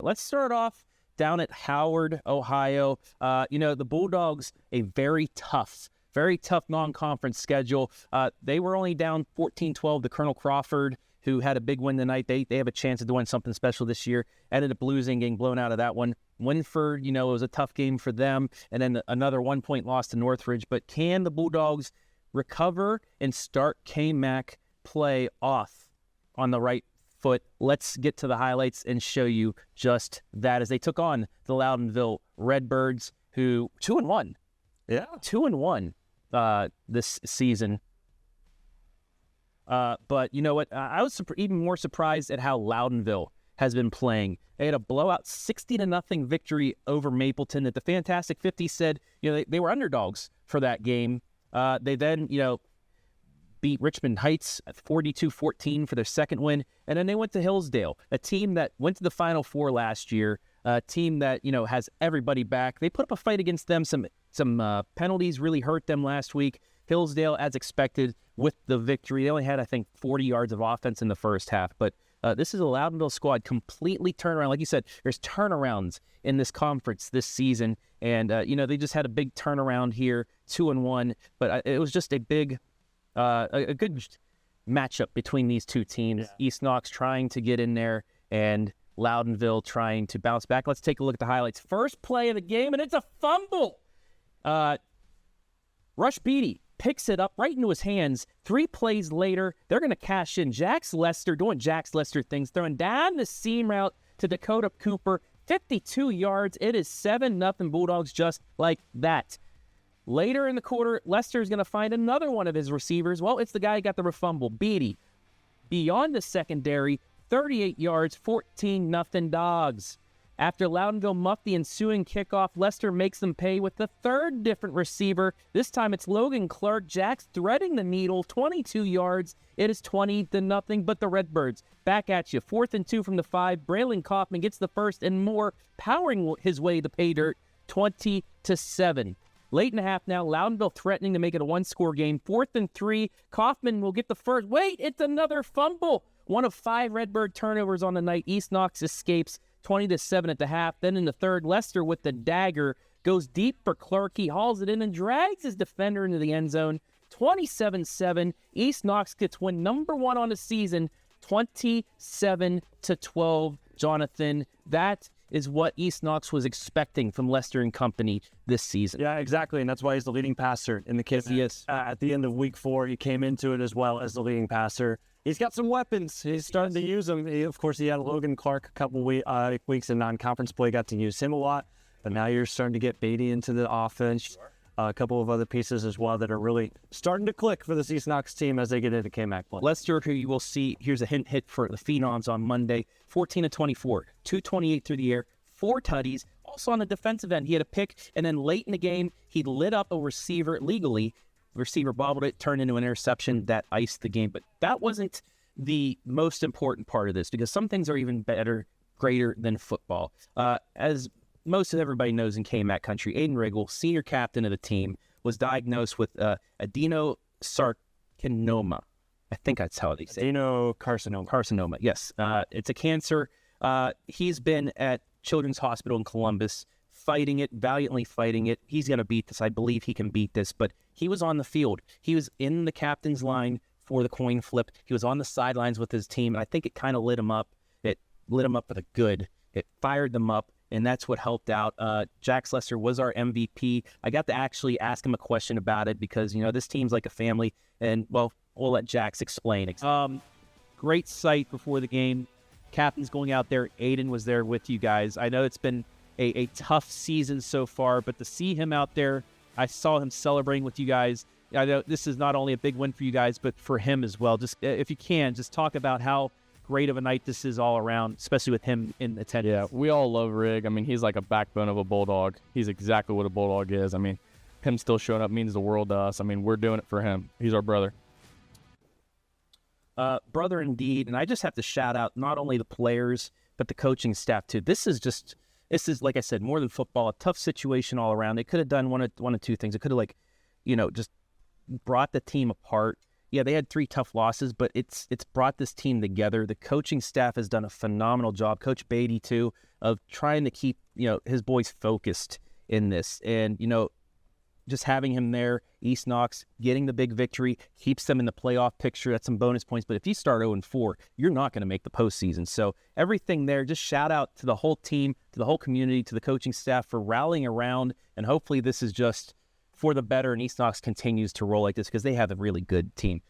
Let's start off down at Howard, Ohio. The Bulldogs, a very tough non-conference schedule. They were only down 14-12 to Colonel Crawford, who had a big win tonight. They have a chance of doing something special this year. Ended up losing, getting blown out of that one. Winford, it was a tough game for them. And then another 1-point loss to Northridge. But can the Bulldogs recover and start K-Mac play off on the right foot? Let's get to the highlights and show you just that as they took on the Loudonville Redbirds, who 2-1. Yeah. 2-1 this season. But you know what? I was even more surprised at how Loudonville has been playing. They had a blowout 60-0 victory over Mapleton that the Fantastic 50 said, they were underdogs for that game. They then, beat Richmond Heights at 42-14 for their second win. And then they went to Hillsdale, a team that went to the Final Four last year, a team that, has everybody back. They put up a fight against them. Some penalties really hurt them last week. Hillsdale, as expected, with the victory. They only had, I think, 40 yards of offense in the first half. But this is a Loudonville squad completely turned around. Like you said, there's turnarounds in this conference this season. And, they just had a big turnaround here, 2-1. But it was just a big, a good matchup between these two teams. Yeah. East Knox trying to get in there and Loudonville trying to bounce back. Let's take a look at the highlights. First play of the game, and it's a fumble. Rush Beatty picks it up right into his hands. 3 plays later, they're going to cash in. Jaxon Lester doing Jaxon Lester things, throwing down the seam route to Dakota Cooper. 52 yards. It is 7-0 Bulldogs just like that. Later in the quarter, Lester is going to find another one of his receivers. Well, it's the guy who got the fumble, Beatty. Beyond the secondary, 38 yards, 14-0 Dogs. After Loudonville muffed the ensuing kickoff, Lester makes them pay with the third different receiver. This time it's Logan Clark. Jax threading the needle, 22 yards. It is 20-0, but the Redbirds back at you. 4th and 2 from the 5. Braylon Kaufman gets the first and more, powering his way to pay dirt, 20-7. Late in the half now, Loudonville threatening to make it a 1-score game. 4th and 3, Kaufman will get the first. Wait, it's another fumble. One of 5 Redbird turnovers on the night. East Knox escapes 20-7 at the half. Then in the third, Lester with the dagger goes deep for Clark. He hauls it in and drags his defender into the end zone. 27-7. East Knox gets win number 1 on the season, 27-12. Jonathan, that is what East Knox was expecting from Lester and company this season. Yeah, exactly, and that's why he's the leading passer in the kids. He is. At the end of week 4, he came into it as well as the leading passer. He's got some weapons. He's starting to use them. Of course, he had Logan Clark a couple weeks in non-conference play, got to use him a lot. But now you're starting to get Beatty into the offense. Sure. A couple of other pieces as well that are really starting to click for this East Knox team as they get into K-Mac play. Lester, who you will see, here's a hit for the Phenoms on Monday, 14-24, 228 through the air, 4 tutties. Also on the defensive end, he had a pick, and then late in the game, he lit up a receiver legally. The receiver bobbled it, turned into an interception that iced the game. But that wasn't the most important part of this, because some things are even better, greater than football. As most of everybody knows in K-Mac country, Aiden Riggle, senior captain of the team, was diagnosed with adenosarcoma. I think that's how they say it. Adenocarcinoma. Carcinoma, yes. It's a cancer. He's been at Children's Hospital in Columbus, fighting it, valiantly fighting it. He's going to beat this. I believe he can beat this. But he was on the field. He was in the captain's line for the coin flip. He was on the sidelines with his team, and I think it kind of lit him up. It lit him up for the good. It fired them up, and that's what helped out. Jaxon Lester was our MVP. I got to actually ask him a question about it because, this team's like a family, and, well, we'll let Jax explain. Great sight before the game. Captain's going out there. Aiden was there with you guys. I know it's been a tough season so far, but to see him out there, I saw him celebrating with you guys. I know this is not only a big win for you guys, but for him as well. Just if you can, just talk about how great of a night this is all around, especially with him in attendance. Yeah, we all love Rig. I mean, he's like a backbone of a Bulldog. He's exactly what a Bulldog is. I mean, him still showing up means the world to us. I mean, we're doing it for him. He's our brother. Brother indeed. And I just have to shout out not only the players, but the coaching staff too. This is, like I said, more than football, a tough situation all around. They could have done one of two things. It could have, just brought the team apart yeah, they had 3 tough losses, but it's brought this team together. The coaching staff has done a phenomenal job. Coach Beatty, too, of trying to keep, his boys focused in this. And, just having him there, East Knox, getting the big victory, keeps them in the playoff picture. That's some bonus points. But if you start 0-4, you're not going to make the postseason. So everything there, just shout out to the whole team, to the whole community, to the coaching staff for rallying around. And hopefully this is just for the better and East Knox continues to roll like this because they have a really good team.